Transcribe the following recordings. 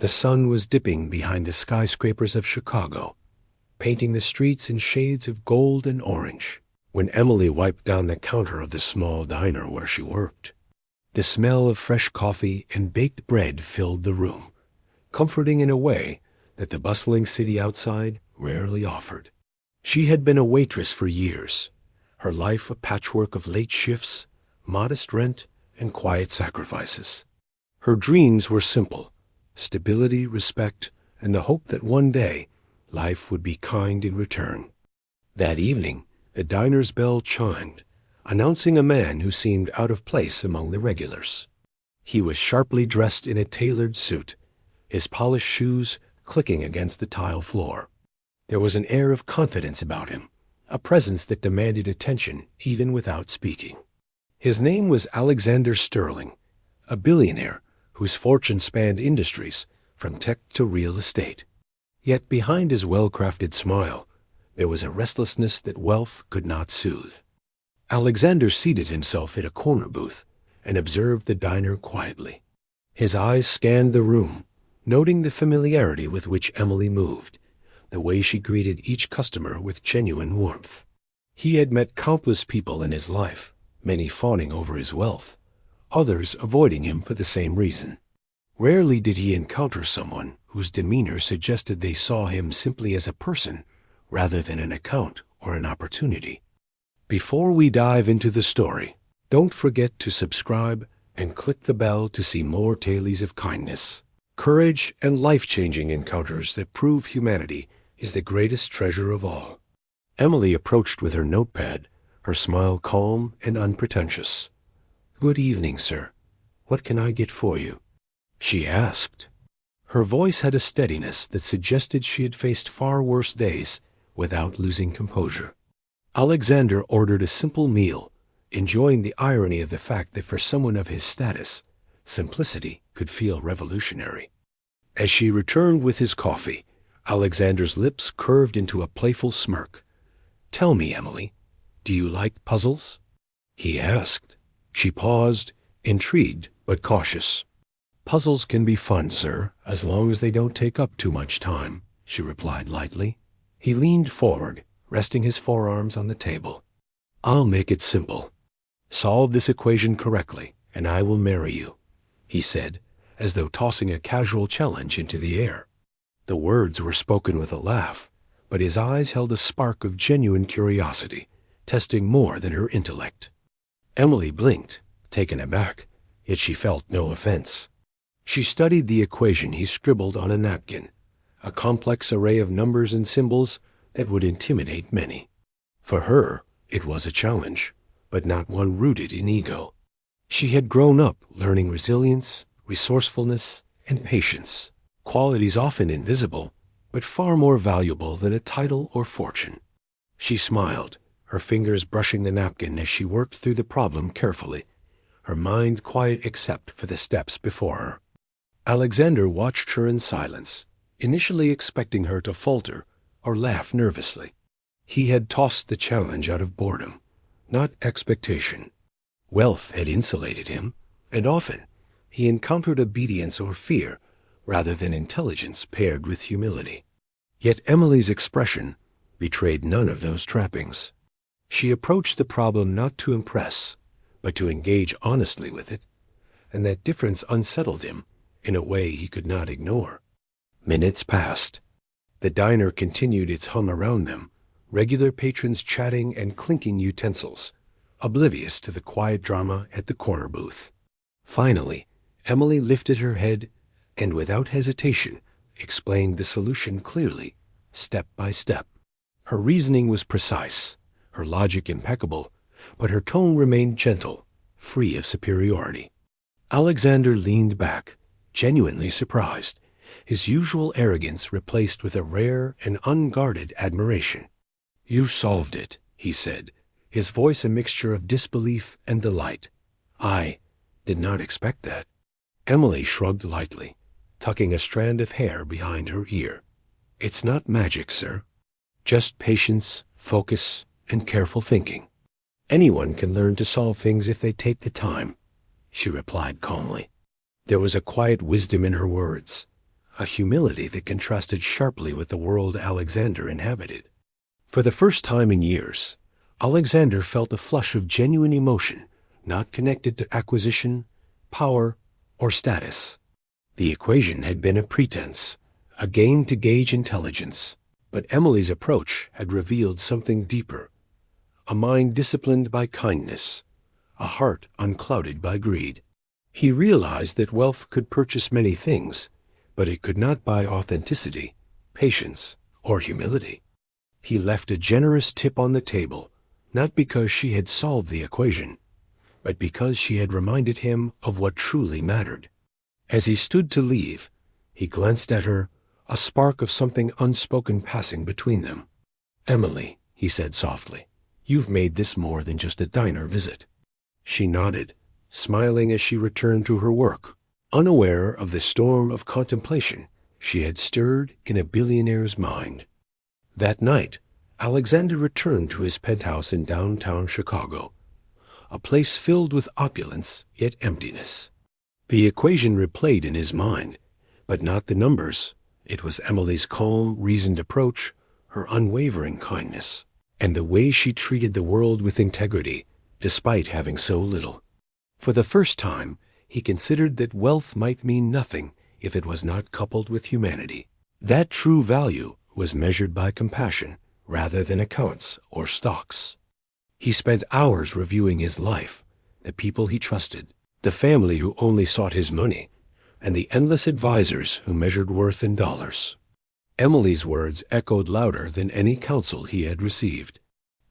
The sun was dipping behind the skyscrapers of Chicago, painting the streets in shades of gold and orange, when Emily wiped down the counter of the small diner where she worked. The smell of fresh coffee and baked bread filled the room, comforting in a way that the bustling city outside rarely offered. She had been a waitress for years, her life a patchwork of late shifts, modest rent, and quiet sacrifices. Her dreams were simple: stability, respect, and the hope that one day life would be kind in return. That evening, the diner's bell chimed, announcing a man who seemed out of place among the regulars. He was sharply dressed in a tailored suit, his polished shoes clicking against the tile floor. There was an air of confidence about him, a presence that demanded attention even without speaking. His name was Alexander Sterling, a billionaire whose fortune spanned industries from tech to real estate. Yet behind his well-crafted smile, there was a restlessness that wealth could not soothe. Alexander seated himself at a corner booth and observed the diner quietly. His eyes scanned the room, noting the familiarity with which Emily moved, the way she greeted each customer with genuine warmth. He had met countless people in his life, many fawning over his wealth, others avoiding him for the same reason. Rarely did he encounter someone whose demeanor suggested they saw him simply as a person rather than an account or an opportunity. Before we dive into the story, don't forget to subscribe and click the bell to see more tales of kindness, courage, and life-changing encounters that prove humanity is the greatest treasure of all. Emily approached with her notepad, her smile calm and unpretentious. "Good evening, sir. What can I get for you?" she asked. Her voice had a steadiness that suggested she had faced far worse days without losing composure. Alexander ordered a simple meal, enjoying the irony of the fact that for someone of his status, simplicity could feel revolutionary. As she returned with his coffee, Alexander's lips curved into a playful smirk. "Tell me, Emily, do you like puzzles?" he asked. She paused, intrigued but cautious. "Puzzles can be fun, sir, as long as they don't take up too much time," she replied lightly. He leaned forward, resting his forearms on the table. "I'll make it simple. Solve this equation correctly, and I will marry you," he said, as though tossing a casual challenge into the air. The words were spoken with a laugh, but his eyes held a spark of genuine curiosity, testing more than her intellect. Emily blinked, taken aback, yet she felt no offense. She studied the equation he scribbled on a napkin, a complex array of numbers and symbols that would intimidate many. For her, it was a challenge, but not one rooted in ego. She had grown up learning resilience, resourcefulness, and patience, qualities often invisible, but far more valuable than a title or fortune. She smiled, her fingers brushing the napkin as she worked through the problem carefully, her mind quiet except for the steps before her. Alexander watched her in silence, initially expecting her to falter or laugh nervously. He had tossed the challenge out of boredom, not expectation. Wealth had insulated him, and often he encountered obedience or fear rather than intelligence paired with humility. Yet Emily's expression betrayed none of those trappings. She approached the problem not to impress, but to engage honestly with it, and that difference unsettled him in a way he could not ignore. Minutes passed. The diner continued its hum around them, regular patrons chatting and clinking utensils, oblivious to the quiet drama at the corner booth. Finally, Emily lifted her head and without hesitation explained the solution clearly, step by step. Her reasoning was precise, her logic impeccable, but her tone remained gentle, free of superiority. Alexander leaned back, genuinely surprised, his usual arrogance replaced with a rare and unguarded admiration. "You solved it," he said, his voice a mixture of disbelief and delight. "I did not expect that." Emily shrugged lightly, tucking a strand of hair behind her ear. "It's not magic, sir. Just patience, focus, and careful thinking. Anyone can learn to solve things if they take the time," she replied calmly. There was a quiet wisdom in her words, a humility that contrasted sharply with the world Alexander inhabited. For the first time in years, Alexander felt a flush of genuine emotion, not connected to acquisition, power, or status. The equation had been a pretense, a game to gauge intelligence, but Emily's approach had revealed something deeper, a mind disciplined by kindness, a heart unclouded by greed. He realized that wealth could purchase many things, but it could not buy authenticity, patience, or humility. He left a generous tip on the table, not because she had solved the equation, but because she had reminded him of what truly mattered. As he stood to leave, he glanced at her, a spark of something unspoken passing between them. "Emily," he said softly, "you've made this more than just a diner visit." She nodded, smiling as she returned to her work, unaware of the storm of contemplation she had stirred in a billionaire's mind. That night, Alexander returned to his penthouse in downtown Chicago, a place filled with opulence yet emptiness. The equation replayed in his mind, but not the numbers. It was Emily's calm, reasoned approach, her unwavering kindness, and the way she treated the world with integrity, despite having so little. For the first time, he considered that wealth might mean nothing if it was not coupled with humanity. That true value was measured by compassion rather than accounts or stocks. He spent hours reviewing his life, the people he trusted, the family who only sought his money, and the endless advisors who measured worth in dollars. Emily's words echoed louder than any counsel he had received.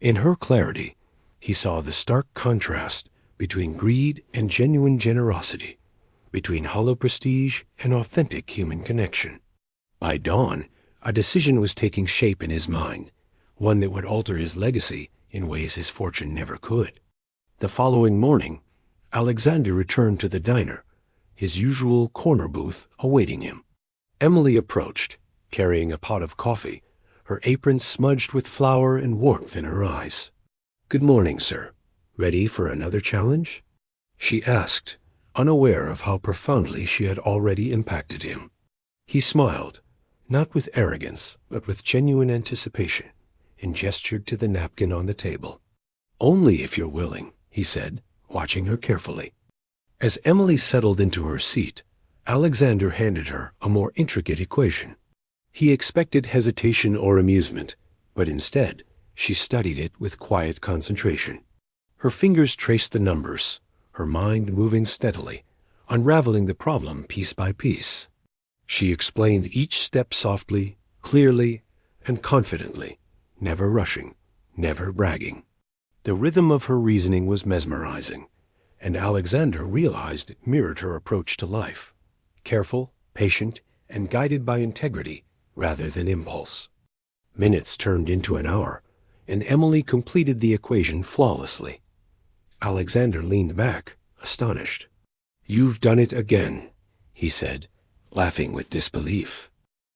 In her clarity, he saw the stark contrast between greed and genuine generosity, between hollow prestige and authentic human connection. By dawn, a decision was taking shape in his mind, one that would alter his legacy in ways his fortune never could. The following morning, Alexander returned to the diner, his usual corner booth awaiting him. Emily approached, carrying a pot of coffee, her apron smudged with flour and warmth in her eyes. "Good morning, sir. Ready for another challenge?" she asked, unaware of how profoundly she had already impacted him. He smiled, not with arrogance, but with genuine anticipation, and gestured to the napkin on the table. "Only if you're willing," he said, watching her carefully. As Emily settled into her seat, Alexander handed her a more intricate equation. He expected hesitation or amusement, but instead, she studied it with quiet concentration. Her fingers traced the numbers, her mind moving steadily, unraveling the problem piece by piece. She explained each step softly, clearly, and confidently, never rushing, never bragging. The rhythm of her reasoning was mesmerizing, and Alexander realized it mirrored her approach to life, careful, patient, and guided by integrity rather than impulse. Minutes turned into an hour, and Emily completed the equation flawlessly. Alexander leaned back, astonished. "You've done it again," he said, laughing with disbelief.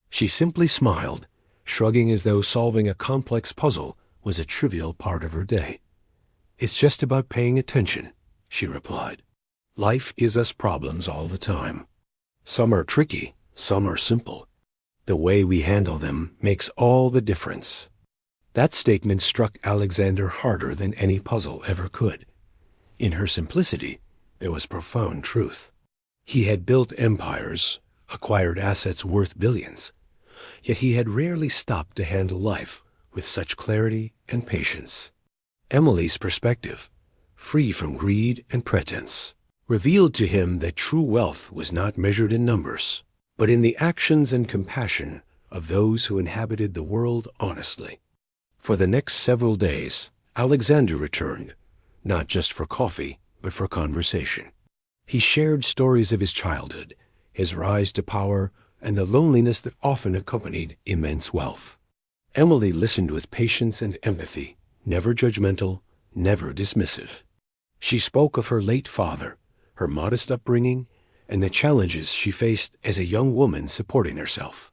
She simply smiled, shrugging as though solving a complex puzzle was a trivial part of her day. "It's just about paying attention," she replied. "Life gives us problems all the time. Some are tricky, some are simple. The way we handle them makes all the difference." That statement struck Alexander harder than any puzzle ever could. In her simplicity, there was profound truth. He had built empires, acquired assets worth billions, yet he had rarely stopped to handle life with such clarity and patience. Emily's perspective, free from greed and pretense, revealed to him that true wealth was not measured in numbers, but in the actions and compassion of those who inhabited the world honestly. For the next several days, Alexander returned, not just for coffee, but for conversation. He shared stories of his childhood, his rise to power, and the loneliness that often accompanied immense wealth. Emily listened with patience and empathy, never judgmental, never dismissive. She spoke of her late father, her modest upbringing, and the challenges she faced as a young woman supporting herself.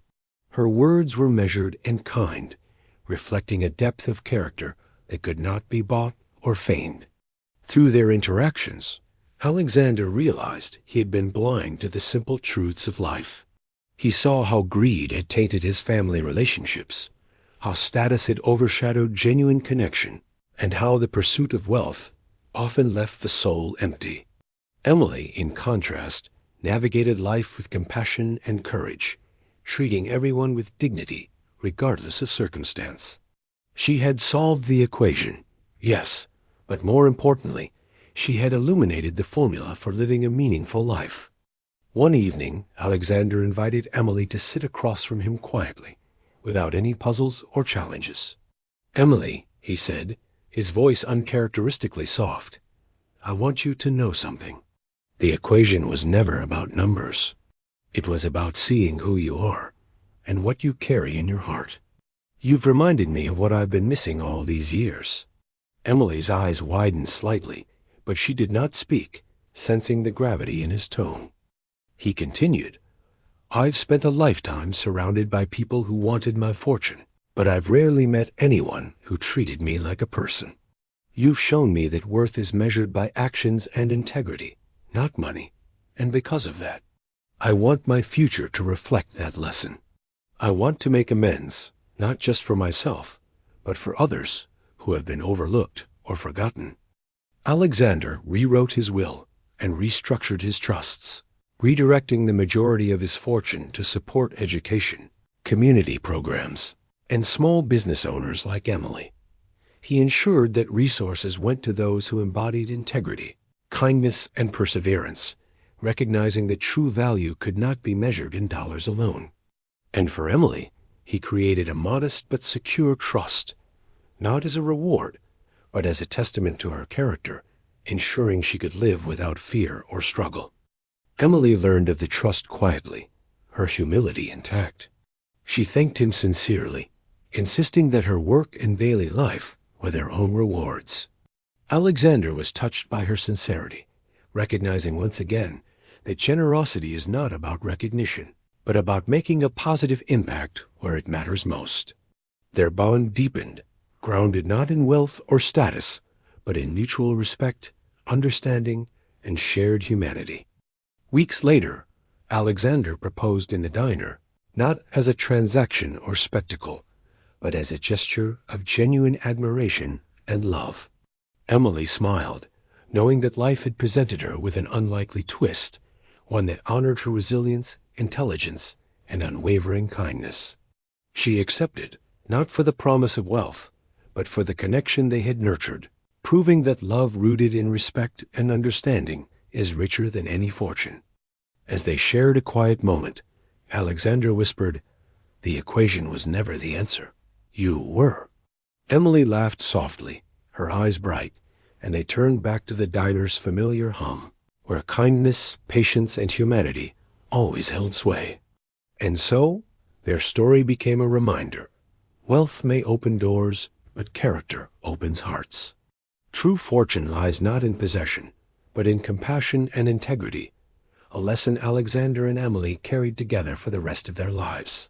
Her words were measured and kind, reflecting a depth of character that could not be bought or feigned. Through their interactions, Alexander realized he had been blind to the simple truths of life. He saw how greed had tainted his family relationships, how status had overshadowed genuine connection, and how the pursuit of wealth often left the soul empty. Emily, in contrast, navigated life with compassion and courage, treating everyone with dignity, regardless of circumstance. She had solved the equation, yes, but more importantly, she had illuminated the formula for living a meaningful life. One evening, Alexander invited Emily to sit across from him quietly, without any puzzles or challenges. "Emily," he said, his voice uncharacteristically soft, "I want you to know something. The equation was never about numbers. It was about seeing who you are and what you carry in your heart. You've reminded me of what I've been missing all these years." Emily's eyes widened slightly, but she did not speak, sensing the gravity in his tone. He continued, "I've spent a lifetime surrounded by people who wanted my fortune, but I've rarely met anyone who treated me like a person. You've shown me that worth is measured by actions and integrity, not money, and because of that, I want my future to reflect that lesson. I want to make amends, not just for myself, but for others who have been overlooked or forgotten." Alexander rewrote his will and restructured his trusts, redirecting the majority of his fortune to support education, community programs, and small business owners like Emily. He ensured that resources went to those who embodied integrity, kindness, and perseverance, recognizing that true value could not be measured in dollars alone. And for Emily, he created a modest but secure trust, not as a reward, but as a testament to her character, ensuring she could live without fear or struggle. Emily learned of the trust quietly, her humility intact. She thanked him sincerely, insisting that her work and daily life were their own rewards. Alexander was touched by her sincerity, recognizing once again that generosity is not about recognition, but about making a positive impact where it matters most. Their bond deepened, grounded not in wealth or status, but in mutual respect, understanding, and shared humanity. Weeks later, Alexander proposed in the diner, not as a transaction or spectacle, but as a gesture of genuine admiration and love. Emily smiled, knowing that life had presented her with an unlikely twist, one that honored her resilience, intelligence, and unwavering kindness. She accepted, not for the promise of wealth, but for the connection they had nurtured, proving that love rooted in respect and understanding is richer than any fortune. As they shared a quiet moment, Alexander whispered, "The equation was never the answer. You were." Emily laughed softly, her eyes bright, and they turned back to the diner's familiar hum, where kindness, patience, and humanity always held sway. And so, their story became a reminder. Wealth may open doors, but character opens hearts. True fortune lies not in possession, but in compassion and integrity, a lesson Alexander and Emily carried together for the rest of their lives.